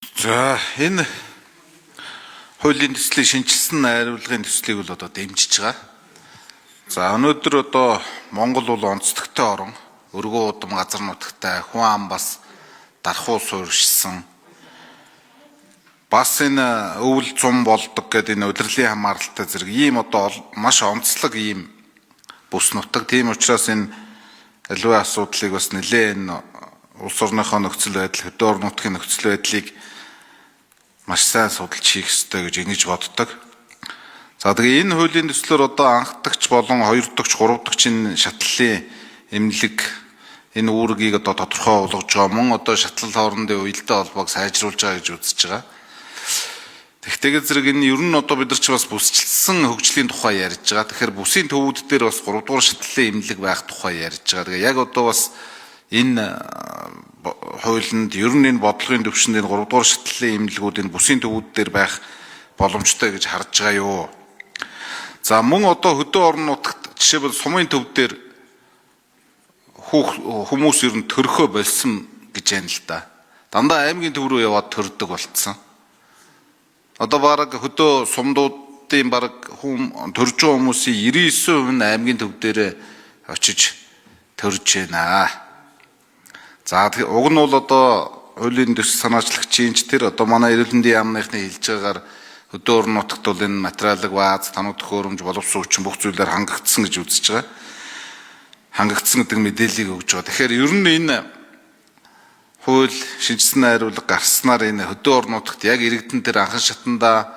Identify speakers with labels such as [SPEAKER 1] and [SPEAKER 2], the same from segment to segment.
[SPEAKER 1] За энэ хуулийн төслийг шинжилсэн найруулгын төслийг бол одоо дэмжиж байгаа. За өнөөдөр одоо Монгол бол онцлогтой орн, өргөө удам газар нутагтай, хүн ам бас дархуу суурьшсан. Бас энэ өвөл зум болдог гэдэг энэ удирдлын хамааралтай зэрэг ийм одоо маш онцлог ийм бүс нутаг. Тийм учраас энэ аливаа асуудлыг бас нэлээд энэ улс орныхоо нөхцөл байдал, хөдөө орон нутгийн нөхцөл байдлыг маш сайн судалж хийх ёстой гэж ингэж боддог. За тэгээ энэ хуулийн төслөөр одоо анхдагч болон хоёр дахь, гурав дахь энэ шатлалын эмнэлэг энэ үүргийг одоо тодорхой болгож байгаа. Мөн одоо шатлал хоорондын уялдаа холбоог сайжруулж байгаа гэж үзэж байгаа. Тэгтэйгээр зэрэг энэ ер нь одоо бид нар ч бас бүсчилсэн хөгжлийн тухай ярьж байгаа. Тэгэхээр бүсийн төвүүд дээр бас 3 дугаар шатлалын эмнэлэг байх тухай ярьж байгаа. Тэгээ яг одоо бас энэ хуулинд ер нь энэ бодлогын төвшөнд энэ 3 дугаар шатлалын эмнэлгүүд энэ бүсийн төвүүд дээр байх боломжтой гэж харж байгаа юу. За мөн одоо хөдөө орон нутагт жишээлбэл сумын төв дээр хүмүүс ер нь төрхөө болсон гэж байна л да. Дандаа аймгийн төв рүү яваад төрдөг болцсон. Одоо бараг хөдөө сумдуудын бараг төрж байгаа хүмүүсийн 99% нь аймгийн төв дээр очиж төрж байна. За уг нь бол одоо хуулийн төсөл санаачлагчийн тэр одоо манай эрүүл мэндийн яамныхны хэлж байгаагаар хөдөө орон нутагт бол энэ материалыг бааз, тануу төхөөрөмж, боловсруучсан бүх зүйлээр хангагдсан гэж үзэж байгаа. Хангагдсан гэдэг мэдээллийг өгж байгаа. Тэгэхээр ер нь энэ хууль шинжилсэн найруулга гарснаар энэ хөдөө орон нутагт яг иргэдэн дээр анхан шатандаа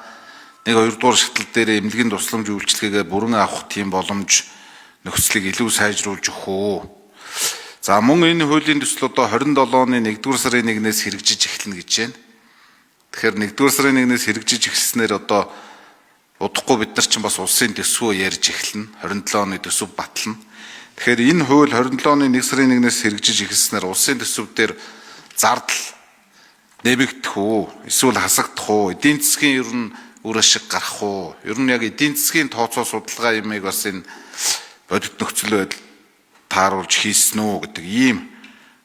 [SPEAKER 1] 1-2 дугаар шатлал дээр эмнэлгийн тусламж үйлчилгээгээ бүрэн авах тийм боломж нөхцөлийг илүү сайжруулж өгөх үү. За мөн энэ хуулийн төсөл одоо 27 оны 1-р сарын 1-ээс хэрэгжиж эхэлнэ гэж байна. Тэгэхээр 1-р сарын 1-ээс хэрэгжиж эхэлснээр одоо удахгүй бид нар чинь бас улсын төсвөө ярьж эхэлнэ. 27 оны төсөв батлана. Тэгэхээр энэ хууль 27 оны 1 сарын 1-ээс хэрэгжиж эхэлснээр улсын төсөв дээр зардал нэмэгдэх үү? Эсвэл хасагдах уу? Эдийн засгийн ер нь үр ашиг гарах уу? Ер нь яг эдийн засгийн тооцоо судалгаа юмыг бас энэ бодит нөхцөл байдал тааруулж хийсэн үү гэдэг ийм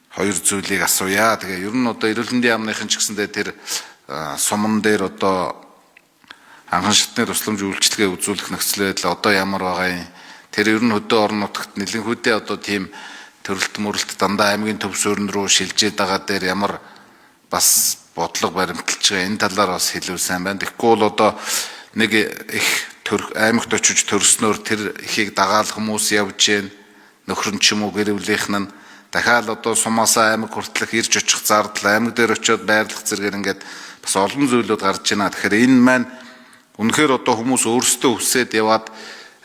[SPEAKER 1] хоёр зүйлийг асууя. Тэгээ ер нь одоо эрүүл мэндийн яамныхан ч гэсэндээ тэр суман дээр одоо анхан шатны тусламж үйлчилгээ үзүүлэх нөхцөл байдал одоо ямар байгаа юм? Тэр ер нь хөдөө орон нутагт нэлээдээ одоо тийм төрөлт мөрлөлт дандаа аймгийн төв суурин руу шилжээд байгаа дээр ямар бас бодлого баримталж байгаа энэ талаар бас хэлэв сайн байна. Тэгэхгүй бол одоо нэг их аймагт очиж төрснөөр тэр ихийг дагаал хүмүүс явж гэн нөхөр нь ч юм уу гэр бүлийнх нь дахиад одоо сумаасаа аймаг хүртэлх ирж очих зардал аймаг дээр очиод байрлах зэрэгээр ингээд бас олон зүйлүүд гарч байна. Тэгэхээр энэ маань үнэхээр одоо хүмүүс өөрсдөө хүсээд яваад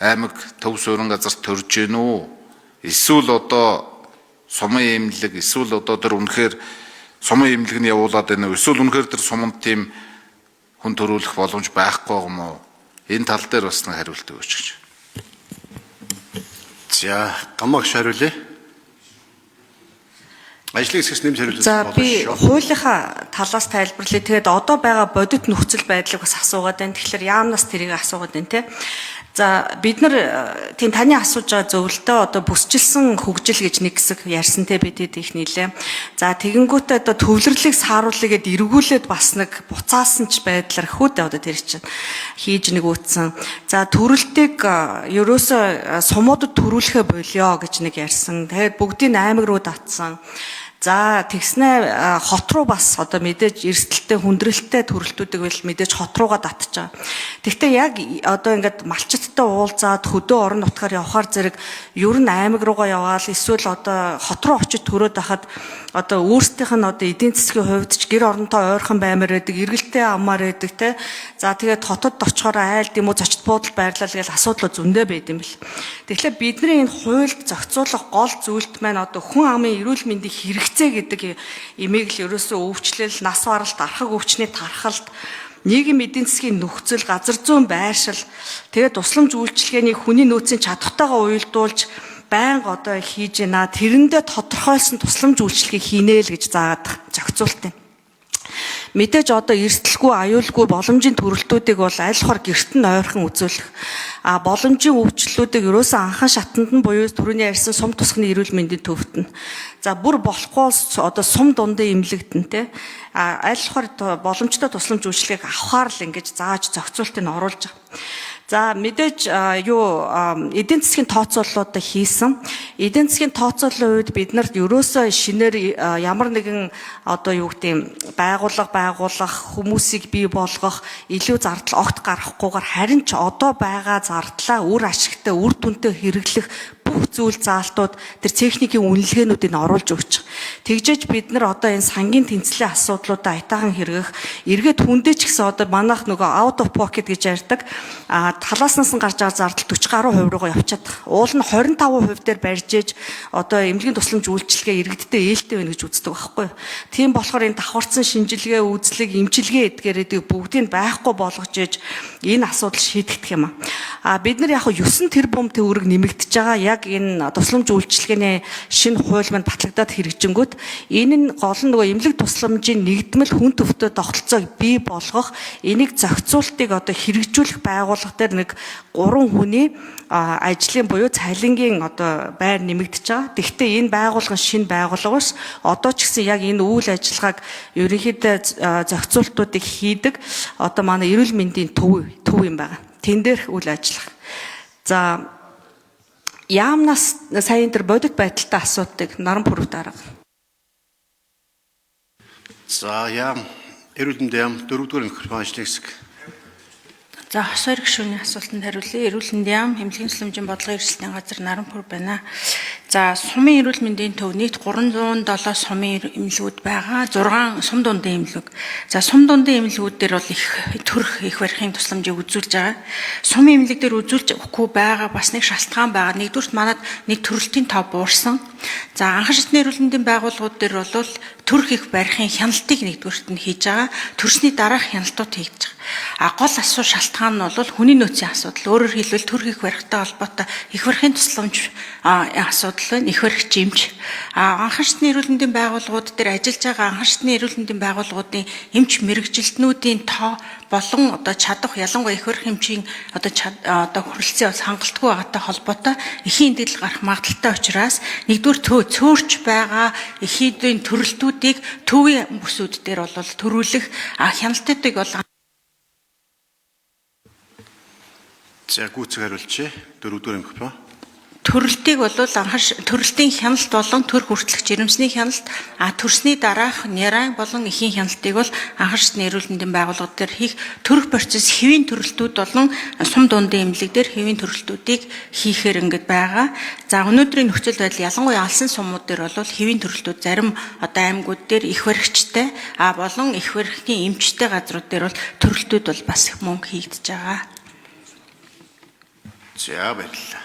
[SPEAKER 1] аймаг төв суурин газарт төрж гэнэ үү? Эсвэл одоо сумын эмнэлэг эсвэл одоо тэр үнэхээр сумын эмнэлэг нь явуулаад байна уу? Эсвэл үнэхээр тэр суманд тийм хүн төрүүлэх боломж байхгүй юм уу? Энэ тал дээр бас нэг хариулт өгөөч гэж.
[SPEAKER 2] За, гамагш хариулъя. Ажлын хэсгээс нэмж хариулж
[SPEAKER 3] За би хуулийнхаа талаас тайлбарлая. Тэгээд одоо байгаа бодит нөхцөл байдлыг бас асуугаад байна. Тэгэхээр яамнаас тэрийг асуугаад байна те. За бид нар тийм таны асууж байгаа зөвлөлтөө одоо бүсчилсэн хөгжил гэж нэг хэсэг ярьсантэй бидэд их нийлээ. За тэгэнгүүтээ одоо төвлөрлийг сааруулъя гэд эргүүлээд бас нэг буцаасан ч байдлаар хүүдээ одоо тэр чинь хийж нэг үүтсэн. За төрөлтийг ерөөсөө сумуудад төрүүлэхэ болио гэж нэг ярьсан. Тэгээд бүгдийг аймаг руу татсан. За тэгснэ хот руу бас одоо мэдээж эрсдэлтэй хүндрэлтэй төрөлтүүдийг бол мэдээж хот руугаа татж байгаа. Тэгвэл яг одоо ингээд малчиттай уулзаад хөдөө орон нутгаар явахаар зэрэг ер нь аймаг руугаа яваал эсвэл одоо хот руу очиж төрөөд байхад одоо өөрсдийнх нь одоо эдийн засгийн хувьд ч гэр оронтой ойрхон баймаар байдаг, эргэлтэй аммаар байдаг те. За тэгээд хотод очихоор айл гэм үү зочд буудал байрлал гэж асуудал зөндөө байд юм бэл. Тэгэхээр бидний энэ хуульд зохицуулах гол зүйлт маань одоо хүн амын эрүүл мэндийн хэрэгцээ гэдэг имийг л ерөөсөө өвчлөл, нас баралт, архаг өвчний тархалт, нийгэм эдийн засгийн нөхцөл, газар зүйн байршил, тэгээд тусламж үйлчилгээний хүний нөөцийн чадвартайгаа уялдуулж байнга одоо хийж байна. Тэрэндээ тодорхойлсон тусламж үйлчилгээ хийнэ л гэж заагаад зохицуулт юм. Мэдээж одоо эрсдэлгүй, аюулгүй боломжийн төрөлтүүдийг бол аль хор гэрт нь ойрхон үзүүлэх. боломжийн өвчлөлүүдийг ерөөсөө анхан шатанд нь буюу түрүүний ярьсан сум тусганы эрүүл мэндийн төвд нь за бүр болохгүй одоо сум дундын эмнэлэгдэн те аль болохоор боломжтой тусламж үйлчлэгийг авахаар л ингэж зааж зохицуултыг нь оруулж байгаа. За мэдээж эдийн засгийн тооцооллуудыг хийсэн. Эдийн засгийн тооцооллын үед бид нарт ерөөсөө шинээр ямар нэгэн байгуулах хүмүүсийг бий болгох илүү зардал огт гаргахгүйгээр харин ч одоо байгаа зардлаа үр ашигтай үр дүнтэй хэрэглэх бүх зүйл заалтууд тэр техникийн үнэлгээнүүдийг оруулж өгч байгаа. Тэгжээж бид нар одоо энэ сангийн тэнцлийн асуудлуудаа айтаахан хэрэгэх эргээд хүндээ ч гэсэн одоо манайх нөгөө out of pocket гэж ярьдаг талааснаас нь гарч байгаа зардал 40 гаруй хувь руугаа явчихад байгаа. Уул нь 25% дээр барьж ээж одоо эмнэлгийн тусламж үйлчилгээ иргэдтэй ээлтэй байна гэж үздэг байхгүй юу. Тийм болохоор энэ давхарцсан шинжилгээ, үзлэг, эмчилгээ эдгээрээ бүгдийг байхгүй болгож ээж энэ асуудал шийдэгдэх юм аа. Бид нар яг 9 тэрбум төгрөг нэмэгдэж байгаа. Яг энэ тусламж үйлчилгээний шинэ хууль манд батлагдаад хэрэгжингүүт энэ нь гол нь нөгөө эмнэлэг тусламжийн нэгдмэл хүн төвтэй тогтолцоог бий болгох энийг зохицуултыг одоо хэрэгжүүлэх байгууллага дээр нэг 3 хүний ажлын буюу цалингийн одоо байр нэмэгдэж байгаа. Гэхдээ энэ байгууллага шинэ байгууллагаас одоо ч гэсэн яг энэ үйл ажиллагааг ерөнхийдөө зохицуултуудыг хийдэг одоо манай эрүүл мэндийн төв юм байна. Тэн дээрх үйл ажиллагаа. За яамнаас саяын тэр бодит байдалтай асуудыг наран бүрв дарга.
[SPEAKER 2] За яам эрүүл мэндийн яам 4-р микрофон ажлын хэсэг.
[SPEAKER 4] За хос хоёр гишүүний асуултанд хариулъя. Эрүүл мэндийн яам эмнэлгийн тусламжийн бодлогын эрсдлийн газар Наранпур байна. За сумын эрүүл мэндийн төв нийт 307 сумын эмнэлгүүд байгаа. 6 сум дундын эмнэлэг. За сум дундын эмнэлгүүд дээр бол их төрх их барихын тусламжийг үзүүлж байгаа. Сумын эмнэлэг дээр үзүүлж өгөхгүй байгаа бас нэг шалтгаан байгаа. Нэгдүгürt манад нэг төрөлтийн тоо буурсан. За анхан шатны эрүүл мэндийн байгууллагууд дээр бол төрх их барихын хяналтыг нэгдүгürt нь хийж байгаа. Төрсний дараах хяналтууд хийж байгаа. Гол асуу шалтгаан нь бол хүний нөөцийн асуудал. Өөрөөр хэлбэл төрх их барихтай холбоотой их барихын тусламж асуудал байна. Их барих жимж. Анхан шатны эрүүл мэндийн байгууллагууд дээр ажиллаж байгаа анхан шатны эрүүл мэндийн байгууллагуудын эмч мэрэгжилтнүүдийн тоо болон одоо чадах ялангуяа их барих эмчийн одоо хүрэлцээ бас хангалтгүй байгаатай холбоотой эхийн эдгэл гарах магадaltaй учраас нэгдүгээр цөөрч байгаа эхийн төрөлтүүдийг төвийн бүсүүд дээр бол төрүүлэх хяналтуудыг бол
[SPEAKER 2] За гүйцэг хариулчих. 4-р микрофон.
[SPEAKER 4] Төрөлтийг бол төрөлтийн хяналт болон төр хүртэлх жирэмсний хяналт төрсний дараах нярайн болон эхийн хяналтыг бол анхан шатны эрүүл мэндийн байгууллагууд дээр хийх төрөх процесс хэвийн төрөлтүүд болон сум дундын эмнэлэг дээр хэвийн төрөлтүүдийг хийхээр ингэж байгаа. За өнөөдрийн нөхцөл байдал ялангуяа алсын сумууд дээр бол хэвийн төрөлтүүд зарим одоо аймагуд дээр их баригчтай болон их барихны эмчтэй газрууд дээр бол төрөлтүүд бол бас мөн хийгдэж байгаа.
[SPEAKER 2] За баярлалаа.